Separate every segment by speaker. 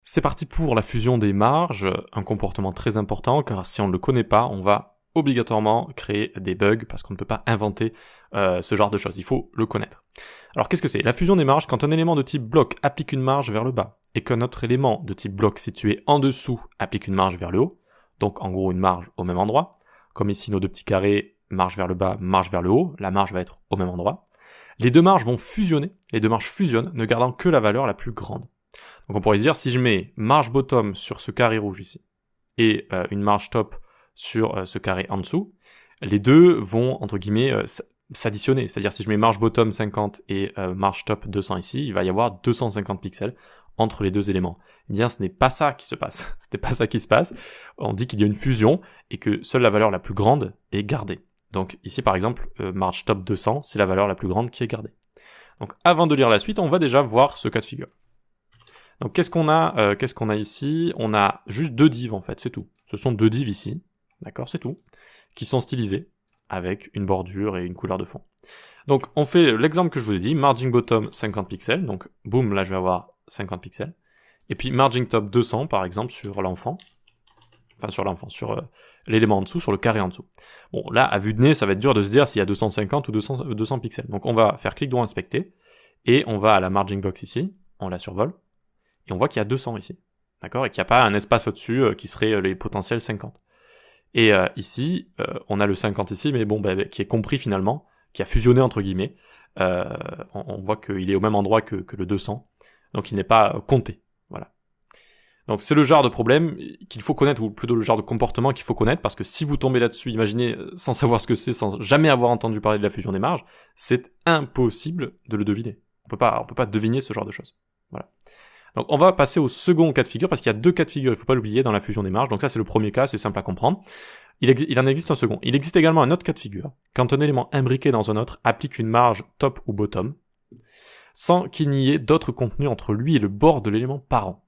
Speaker 1: C'est parti pour la fusion des marges, un comportement très important car si on ne le connaît pas, on va obligatoirement créer des bugs parce qu'on ne peut pas inventer ce genre de choses, il faut le connaître. Alors qu'est-ce que c'est? La fusion des marges, quand un élément de type bloc applique une marge vers le bas et qu'un autre élément de type bloc situé en dessous applique une marge vers le haut, donc en gros une marge au même endroit, comme ici nos deux petits carrés, marge vers le bas, marge vers le haut, la marge va être au même endroit, les deux marges vont fusionner, les deux marges fusionnent, ne gardant que la valeur la plus grande. Donc on pourrait se dire, si je mets marge bottom sur ce carré rouge ici, et une marge top sur ce carré en dessous, les deux vont, entre guillemets, s'additionner. C'est-à-dire si je mets marge bottom 50 et marge top 200 ici, il va y avoir 250 pixels entre les deux éléments. Eh bien, ce n'est pas ça qui se passe. Ce n'est pas ça qui se passe. On dit qu'il y a une fusion et que seule la valeur la plus grande est gardée. Donc ici, par exemple, marge top 200, c'est la valeur la plus grande qui est gardée. Donc avant de lire la suite, on va déjà voir ce cas de figure. Donc qu'est-ce qu'on a ici? On a juste deux divs en fait, c'est tout. Ce sont deux divs ici, d'accord, c'est tout, qui sont stylisés avec une bordure et une couleur de fond. Donc on fait l'exemple que je vous ai dit, margin bottom 50 pixels, donc boum, là je vais avoir 50 pixels. Et puis margin top 200 par exemple sur l'enfant, sur l'élément en dessous, sur le carré en dessous. Bon là, à vue de nez, ça va être dur de se dire s'il y a 250 ou 200 pixels. Donc on va faire clic droit inspecter, et on va à la margin box ici, on la survole, et on voit qu'il y a 200 ici, d'accord, et qu'il n'y a pas un espace au-dessus qui serait les potentiels 50. Et ici, on a le 50 ici, mais bon, qui est compris finalement, qui a fusionné entre guillemets. On voit qu'il est au même endroit que le 200, donc il n'est pas compté, voilà. Donc c'est le genre de problème qu'il faut connaître, ou plutôt le genre de comportement qu'il faut connaître, parce que si vous tombez là-dessus, imaginez, sans savoir ce que c'est, sans jamais avoir entendu parler de la fusion des marges, c'est impossible de le deviner. On peut pas deviner ce genre de choses, voilà. Donc on va passer au second cas de figure, parce qu'il y a deux cas de figure, il faut pas l'oublier, dans la fusion des marges. Donc ça c'est le premier cas, c'est simple à comprendre. Il en existe un second. Il existe également un autre cas de figure, quand un élément imbriqué dans un autre applique une marge top ou bottom, sans qu'il n'y ait d'autre contenu entre lui et le bord de l'élément parent.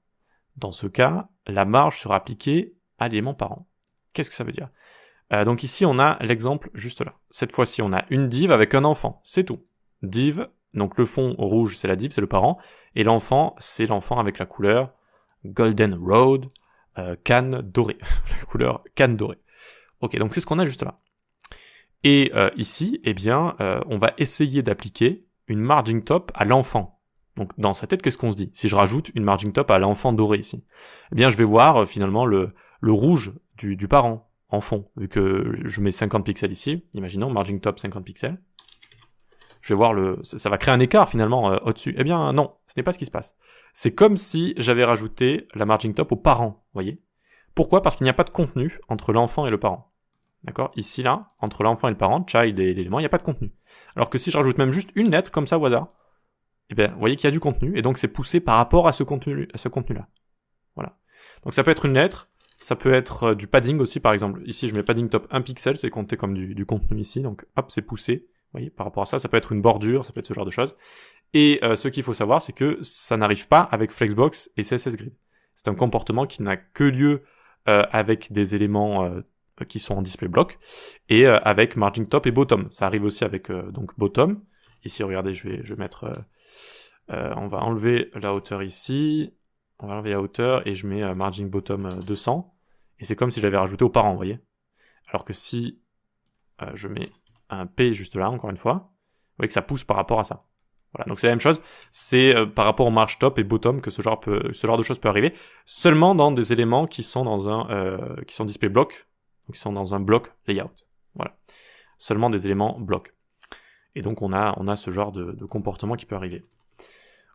Speaker 1: Dans ce cas, la marge sera appliquée à l'élément parent. Qu'est-ce que ça veut dire? Donc ici on a l'exemple juste là. Cette fois-ci on a une div avec un enfant, c'est tout. Div, donc le fond rouge c'est la div, c'est le parent, et l'enfant c'est l'enfant avec la couleur Golden Road, canne dorée, la couleur canne dorée. Ok, donc c'est ce qu'on a juste là. Et ici, eh bien, on va essayer d'appliquer une margin top à l'enfant. Donc dans sa tête, qu'est-ce qu'on se dit? Si je rajoute une margin top à l'enfant doré ici, eh bien je vais voir finalement le rouge du parent en fond, vu que je mets 50 pixels ici, imaginons margin top 50 pixels. Je vais voir ça va créer un écart finalement au-dessus. Eh bien non, ce n'est pas ce qui se passe. C'est comme si j'avais rajouté la margin top au parent, voyez. Pourquoi? Parce qu'il n'y a pas de contenu entre l'enfant et le parent. D'accord? Ici là, entre l'enfant et le parent, child et l'élément, il n'y a pas de contenu. Alors que si je rajoute même juste une lettre comme ça au hasard, eh bien vous voyez qu'il y a du contenu, et donc c'est poussé par rapport à ce contenu-là. Voilà. Donc ça peut être une lettre, ça peut être du padding aussi par exemple. Ici je mets padding top 1 pixel, c'est compté comme du contenu ici, donc hop, c'est poussé. Vous voyez, par rapport à ça, ça peut être une bordure, ça peut être ce genre de choses. Et ce qu'il faut savoir, c'est que ça n'arrive pas avec Flexbox et CSS Grid. C'est un comportement qui n'a que lieu avec des éléments qui sont en display block, et avec margin top et bottom. Ça arrive aussi avec donc bottom. Ici, regardez, je vais mettre... on va enlever la hauteur ici, on va enlever la hauteur, et je mets margin bottom 200, et c'est comme si j'avais rajouté aux parents, vous voyez. Alors que si je mets un P juste là, encore une fois, vous voyez que ça pousse par rapport à ça. Voilà, donc c'est la même chose, c'est par rapport aux marges top et bottom que ce genre de choses peut arriver, seulement dans des éléments qui sont dans qui sont display block, donc qui sont dans un bloc layout. Voilà, seulement des éléments block. Et donc on a ce genre de comportement qui peut arriver.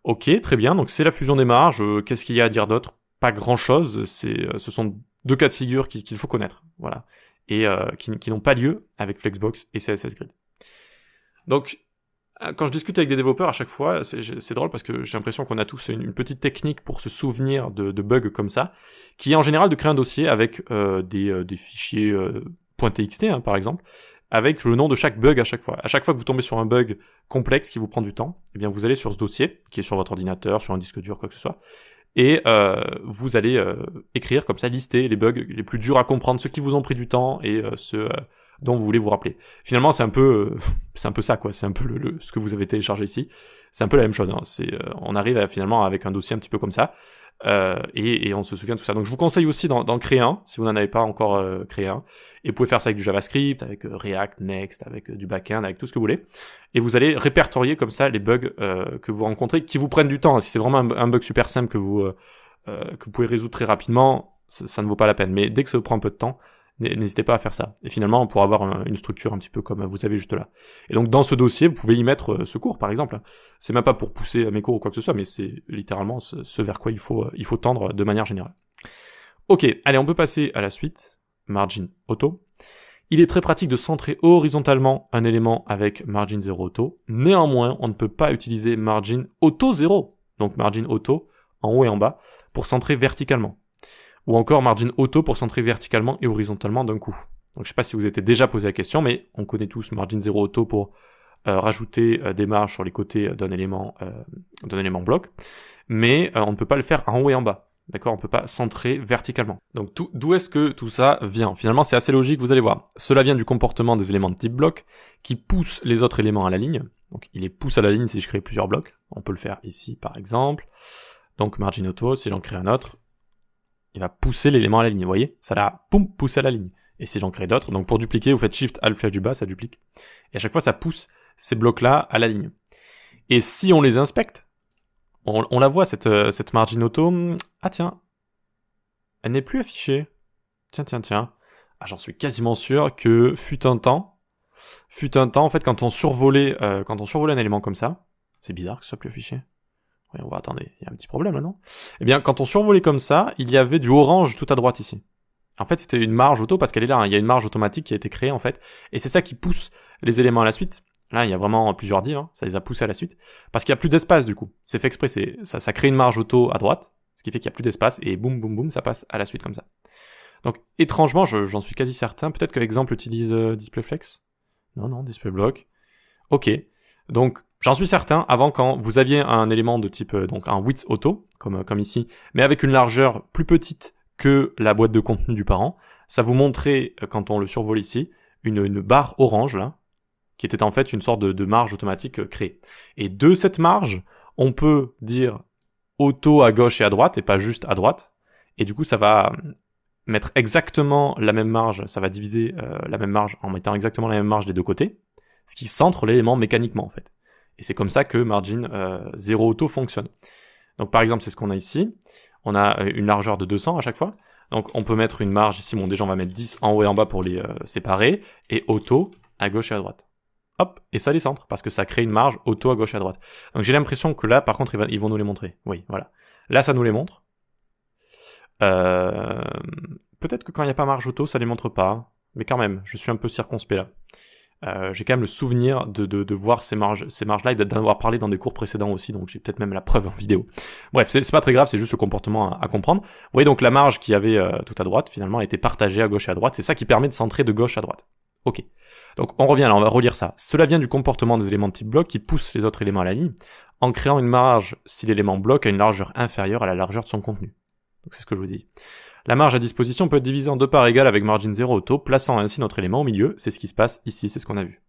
Speaker 1: Ok, très bien, donc c'est la fusion des marges. Qu'est-ce qu'il y a à dire d'autre? Pas grand-chose, ce sont deux cas de figure qu'il faut connaître, voilà, et qui n'ont pas lieu avec Flexbox et CSS Grid. Donc, quand je discute avec des développeurs à chaque fois, c'est drôle parce que j'ai l'impression qu'on a tous une petite technique pour se souvenir de bugs comme ça, qui est en général de créer un dossier avec des fichiers .txt, hein, par exemple, avec le nom de chaque bug à chaque fois. À chaque fois que vous tombez sur un bug complexe qui vous prend du temps, eh bien vous allez sur ce dossier, qui est sur votre ordinateur, sur un disque dur, quoi que ce soit, et vous allez écrire comme ça, lister les bugs les plus durs à comprendre, ceux qui vous ont pris du temps et ceux dont vous voulez vous rappeler. Finalement, c'est un peu ça, quoi. C'est un peu ce que vous avez téléchargé ici. C'est un peu la même chose. Hein. On arrive finalement avec un dossier un petit peu comme ça. et on se souvient de tout ça. Donc je vous conseille aussi d'en créer un, si vous n'en avez pas encore créé un, et vous pouvez faire ça avec du JavaScript, avec React, Next, avec du backend, avec tout ce que vous voulez, et vous allez répertorier comme ça les bugs que vous rencontrez, qui vous prennent du temps. Si c'est vraiment un bug super simple que vous pouvez résoudre très rapidement, ça ne vaut pas la peine. Mais dès que ça vous prend un peu de temps, n'hésitez pas à faire ça. Et finalement, on pourra avoir une structure un petit peu comme vous avez juste là. Et donc, dans ce dossier, vous pouvez y mettre ce cours, par exemple. C'est même pas pour pousser mes cours ou quoi que ce soit, mais c'est littéralement ce vers quoi il faut tendre de manière générale. Ok, allez, on peut passer à la suite. Margin auto. Il est très pratique de centrer horizontalement un élément avec margin 0 auto. Néanmoins, on ne peut pas utiliser margin auto 0. Donc, margin auto en haut et en bas pour centrer verticalement. Ou encore margin auto pour centrer verticalement et horizontalement d'un coup. Donc je sais pas si vous étiez déjà posé la question, mais on connaît tous margin 0 auto pour rajouter des marges sur les côtés d'un élément bloc, mais on ne peut pas le faire en haut et en bas. D'accord, on peut pas centrer verticalement. Donc d'où est-ce que tout ça vient? Finalement, c'est assez logique, vous allez voir. Cela vient du comportement des éléments de type bloc qui poussent les autres éléments à la ligne. Donc il les pousse à la ligne si je crée plusieurs blocs. On peut le faire ici par exemple. Donc margin auto, si j'en crée un autre, il va pousser l'élément à la ligne, vous voyez? Ça l'a, poussé à la ligne. Et si j'en crée d'autres, donc pour dupliquer, vous faites Shift, Alt, flèche du bas, ça duplique. Et à chaque fois, ça pousse ces blocs-là à la ligne. Et si on les inspecte, on la voit, cette margin auto. Ah tiens, elle n'est plus affichée. Tiens. Ah, j'en suis quasiment sûr que fut un temps, en fait, quand on survolait un élément comme ça, c'est bizarre que ce soit plus affiché. Oui, on va attendre, il y a un petit problème là, non? Eh bien, quand on survolait comme ça, il y avait du orange tout à droite ici. En fait, c'était une marge auto parce qu'elle est là, hein. Il y a une marge automatique qui a été créée en fait, et c'est ça qui pousse les éléments à la suite. Là, il y a vraiment plusieurs divs, hein. Ça les a poussés à la suite, parce qu'il y a plus d'espace du coup. C'est fait exprès, ça crée une marge auto à droite, ce qui fait qu'il y a plus d'espace, et boum, ça passe à la suite comme ça. Donc, étrangement, j'en suis quasi certain, peut-être que l'exemple utilise DisplayFlex. Non, DisplayBlock. Ok, donc j'en suis certain, avant quand vous aviez un élément de type, donc un width auto, comme ici, mais avec une largeur plus petite que la boîte de contenu du parent, ça vous montrait, quand on le survole ici, une barre orange là, qui était en fait une sorte de marge automatique créée. Et de cette marge, on peut dire auto à gauche et à droite, et pas juste à droite, et du coup ça va mettre exactement la même marge, ça va diviser la même marge en mettant exactement la même marge des deux côtés, ce qui centre l'élément mécaniquement en fait. Et c'est comme ça que margin 0 auto fonctionne. Donc par exemple, c'est ce qu'on a ici. On a une largeur de 200 à chaque fois. Donc on peut mettre une marge ici, bon déjà on va mettre 10 en haut et en bas pour les séparer, et auto à gauche et à droite. Hop, et ça les centre, parce que ça crée une marge auto à gauche et à droite. Donc j'ai l'impression que là, par contre, ils vont nous les montrer. Oui, voilà. Là, ça nous les montre. Peut-être que quand il n'y a pas marge auto, ça les montre pas. Mais quand même, je suis un peu circonspect là. J'ai quand même le souvenir de voir ces marges-là et d'en avoir parlé dans des cours précédents aussi, donc j'ai peut-être même la preuve en vidéo. Bref, c'est pas très grave, c'est juste le comportement à comprendre. Vous voyez donc la marge qui avait tout à droite, finalement, a été partagée à gauche et à droite, c'est ça qui permet de centrer de gauche à droite. Ok. Donc on revient là, on va relire ça. Cela vient du comportement des éléments de type bloc qui poussent les autres éléments à la ligne, en créant une marge si l'élément bloc a une largeur inférieure à la largeur de son contenu. Donc c'est ce que je vous dis. La marge à disposition peut être divisée en deux parts égales avec margin 0 auto, plaçant ainsi notre élément au milieu. C'est ce qui se passe ici, c'est ce qu'on a vu.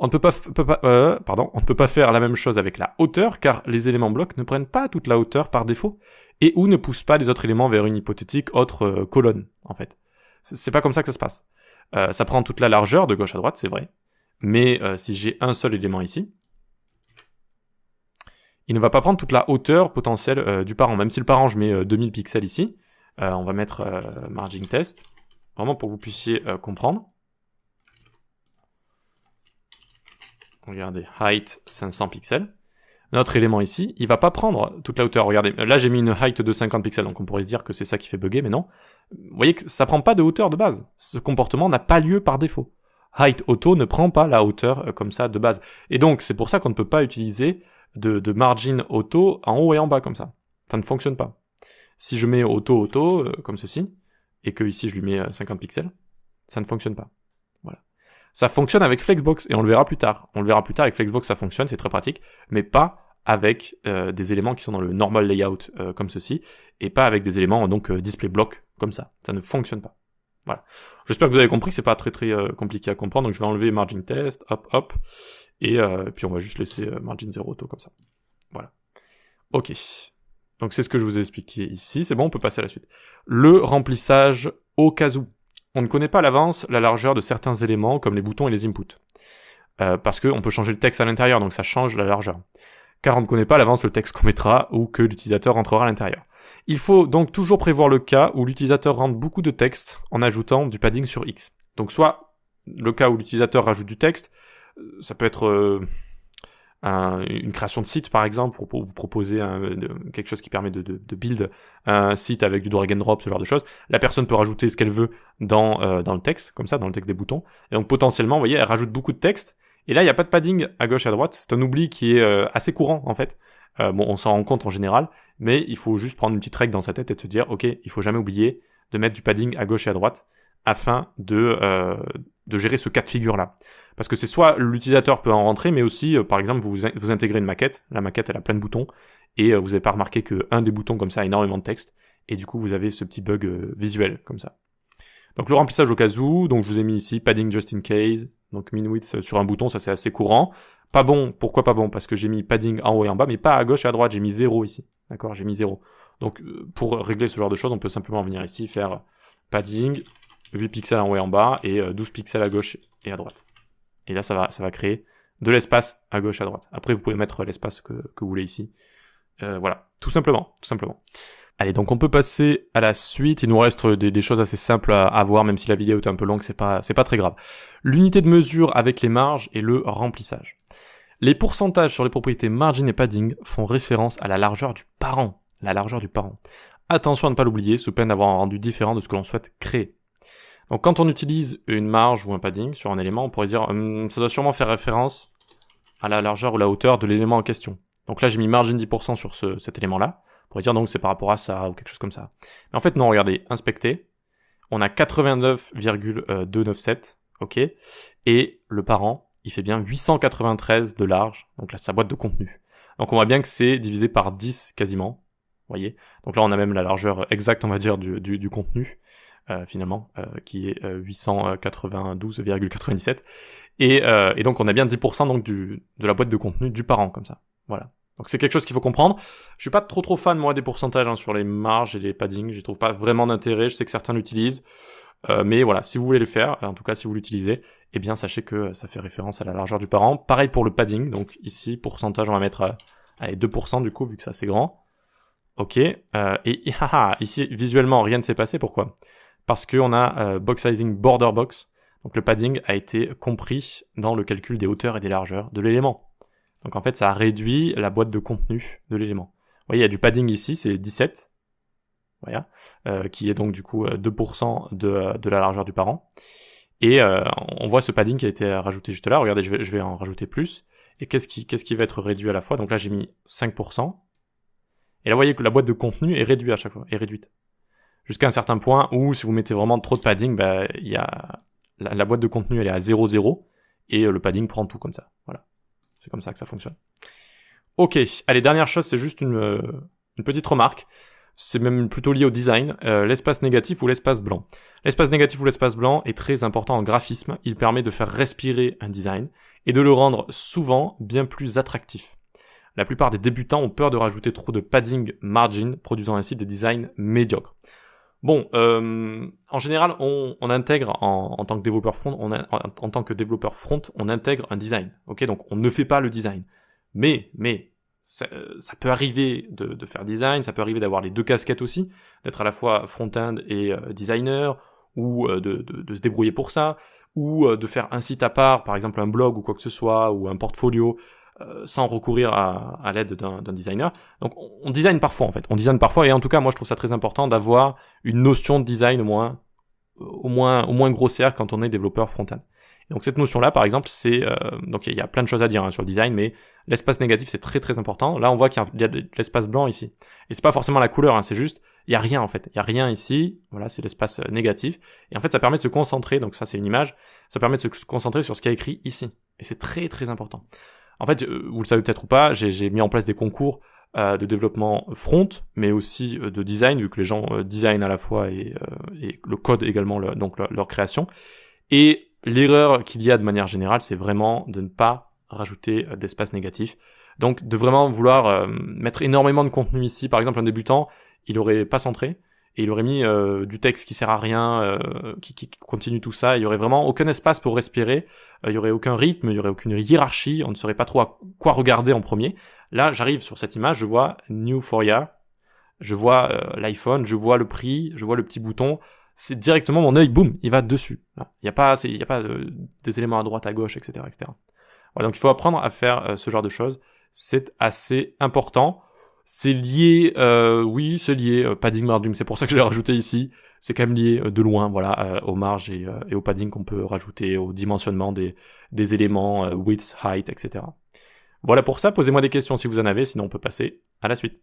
Speaker 1: On ne peut pas faire la même chose avec la hauteur, car les éléments blocs ne prennent pas toute la hauteur par défaut, et ou ne poussent pas les autres éléments vers une hypothétique autre colonne, en fait. C'est pas comme ça que ça se passe. Ça prend toute la largeur de gauche à droite, c'est vrai, mais si j'ai un seul élément ici, il ne va pas prendre toute la hauteur potentielle du parent. Même si le parent, je mets 2000 pixels ici, on va mettre margin test, vraiment pour que vous puissiez comprendre. Regardez, height 500 pixels. Notre élément ici, il va pas prendre toute la hauteur. Regardez, là j'ai mis une height de 50 pixels, donc on pourrait se dire que c'est ça qui fait bugger, mais non. Vous voyez que ça prend pas de hauteur de base. Ce comportement n'a pas lieu par défaut. Height auto ne prend pas la hauteur comme ça de base. Et donc c'est pour ça qu'on ne peut pas utiliser de margin auto en haut et en bas comme ça. Ça ne fonctionne pas. Si je mets auto comme ceci, et que ici je lui mets 50 pixels, ça ne fonctionne pas. Voilà. Ça fonctionne avec Flexbox, et on le verra plus tard. On le verra plus tard avec Flexbox, ça fonctionne, c'est très pratique, mais pas avec des éléments qui sont dans le normal layout comme ceci, et pas avec des éléments donc display block comme ça. Ça ne fonctionne pas. Voilà. J'espère que vous avez compris que c'est pas très compliqué à comprendre, donc je vais enlever margin test, hop, et puis on va juste laisser margin 0 auto comme ça. Voilà. Ok. Donc c'est ce que je vous ai expliqué ici, c'est bon, on peut passer à la suite. Le remplissage au cas où. On ne connaît pas à l'avance la largeur de certains éléments comme les boutons et les inputs. Parce qu'on peut changer le texte à l'intérieur, donc ça change la largeur. Car on ne connaît pas à l'avance le texte qu'on mettra ou que l'utilisateur rentrera à l'intérieur. Il faut donc toujours prévoir le cas où l'utilisateur rentre beaucoup de texte en ajoutant du padding sur X. Donc soit le cas où l'utilisateur rajoute du texte, ça peut être une création de site par exemple, pour vous proposer quelque chose qui permet de build un site avec du drag and drop, ce genre de choses. La personne peut rajouter ce qu'elle veut dans le texte, comme ça, dans le texte des boutons. Et donc potentiellement, vous voyez, elle rajoute beaucoup de texte. Et là, il n'y a pas de padding à gauche et à droite. C'est un oubli qui est assez courant en fait. Bon, on s'en rend compte en général, mais il faut juste prendre une petite règle dans sa tête et se dire, ok, il faut jamais oublier de mettre du padding à gauche et à droite afin de gérer ce cas de figure-là. Parce que c'est soit l'utilisateur peut en rentrer, mais aussi, par exemple, vous intégrez une maquette, la maquette elle a plein de boutons, et vous n'avez pas remarqué qu'un des boutons comme ça a énormément de texte, et du coup vous avez ce petit bug visuel comme ça. Donc le remplissage au cas où, donc je vous ai mis ici padding just in case, donc min width sur un bouton, ça c'est assez courant. Pas bon, pourquoi pas bon? Parce que j'ai mis padding en haut et en bas, mais pas à gauche et à droite, j'ai mis 0 ici. D'accord, j'ai mis 0. Donc pour régler ce genre de choses, on peut simplement venir ici, faire padding, 8 pixels en haut et en bas, et 12 pixels à gauche et à droite. Et là, ça va créer de l'espace à gauche, à droite. Après, vous pouvez mettre l'espace que vous voulez ici. Voilà, tout simplement. Allez, donc on peut passer à la suite. Il nous reste des choses assez simples à voir, même si la vidéo est un peu longue, c'est pas très grave. L'unité de mesure avec les marges et le remplissage. Les pourcentages sur les propriétés margin et padding font référence à la largeur du parent. La largeur du parent. Attention à ne pas l'oublier, sous peine d'avoir un rendu différent de ce que l'on souhaite créer. Donc quand on utilise une marge ou un padding sur un élément, on pourrait dire ça doit sûrement faire référence à la largeur ou la hauteur de l'élément en question. Donc là j'ai mis margin 10% sur cet élément-là. On pourrait dire donc c'est par rapport à ça ou quelque chose comme ça. Mais en fait non, regardez, inspectez. On a 89,297, ok. Et le parent, il fait bien 893 de large, donc là sa boîte de contenu. Donc on voit bien que c'est divisé par 10 quasiment, vous voyez. Donc là on a même la largeur exacte on va dire du contenu. Finalement, qui est 892,97. Et donc on a bien 10% donc de la boîte de contenu du parent, comme ça. Voilà. Donc c'est quelque chose qu'il faut comprendre. Je suis pas trop fan, moi, des pourcentages sur les marges et les paddings. J'y trouve pas vraiment d'intérêt. Je sais que certains l'utilisent. Mais voilà, si vous voulez le faire, en tout cas si vous l'utilisez, eh bien sachez que ça fait référence à la largeur du parent. Pareil pour le padding. Donc ici, pourcentage, on va mettre 2% du coup, vu que c'est assez grand. Ok. Ici, visuellement, rien ne s'est passé. Pourquoi ? Parce qu'on a box sizing border box, donc le padding a été compris dans le calcul des hauteurs et des largeurs de l'élément. Donc en fait, ça a réduit la boîte de contenu de l'élément. Vous voyez, il y a du padding ici, c'est 17, voilà, qui est donc du coup 2% de la largeur du parent. Et on voit ce padding qui a été rajouté juste là. Regardez, je vais en rajouter plus. Et qu'est-ce qui va être réduit à la fois? Donc là, j'ai mis 5%. Et là, vous voyez que la boîte de contenu est réduite à chaque fois, est réduite. Jusqu'à un certain point où, si vous mettez vraiment trop de padding, il y a la boîte de contenu, elle est à 0,0 et le padding prend tout comme ça. Voilà. C'est comme ça que ça fonctionne. Ok. Allez, dernière chose, c'est juste une petite remarque. C'est même plutôt lié au design. L'espace négatif ou l'espace blanc. L'espace négatif ou l'espace blanc est très important en graphisme. Il permet de faire respirer un design et de le rendre souvent bien plus attractif. La plupart des débutants ont peur de rajouter trop de padding margin, produisant ainsi des designs médiocres. Bon, en général, on intègre en tant que développeur front, en tant que développeur front, on intègre un design. Ok, donc on ne fait pas le design. Mais ça peut arriver de faire design, ça peut arriver d'avoir les deux casquettes aussi, d'être à la fois front-end et designer, ou de se débrouiller pour ça, ou de faire un site à part, par exemple un blog ou quoi que ce soit, ou un portfolio, sans recourir à l'aide d'un designer. Donc on design parfois en fait, et en tout cas moi je trouve ça très important d'avoir une notion de design au moins grossière quand on est développeur front-end. Et donc cette notion-là par exemple c'est donc il y a plein de choses à dire sur le design, mais l'espace négatif c'est très très important. Là on voit qu'il y a de l'espace blanc ici, et c'est pas forcément la couleur, c'est juste il y a rien en fait, il y a rien ici. Voilà, c'est l'espace négatif, et en fait ça permet de se concentrer. Donc ça c'est une image, ça permet de se concentrer sur ce qui est écrit ici, et c'est très très important. En fait, vous le savez peut-être ou pas, j'ai mis en place des concours de développement front, mais aussi de design, vu que les gens designent à la fois et le code également, donc leur création. Et l'erreur qu'il y a de manière générale, c'est vraiment de ne pas rajouter d'espace négatif. Donc de vraiment vouloir mettre énormément de contenu ici, par exemple un débutant, il aurait pas centré, et il aurait mis du texte qui sert à rien, qui continue tout ça, il y aurait vraiment aucun espace pour respirer, il y aurait aucun rythme, il y aurait aucune hiérarchie, on ne saurait pas trop à quoi regarder en premier. Là, j'arrive sur cette image, je vois New Foria, je vois l'iPhone, je vois le prix, je vois le petit bouton, c'est directement mon œil, boum, il va dessus. Il n'y a pas, des éléments à droite, à gauche, etc., etc. Voilà, donc il faut apprendre à faire ce genre de choses. C'est assez important. C'est lié, oui, c'est lié, padding, margin, c'est pour ça que je l'ai rajouté ici. C'est quand même lié de loin, voilà, aux marges et au padding qu'on peut rajouter, au dimensionnement des éléments, width, height, etc. Voilà pour ça, posez-moi des questions si vous en avez, sinon on peut passer à la suite.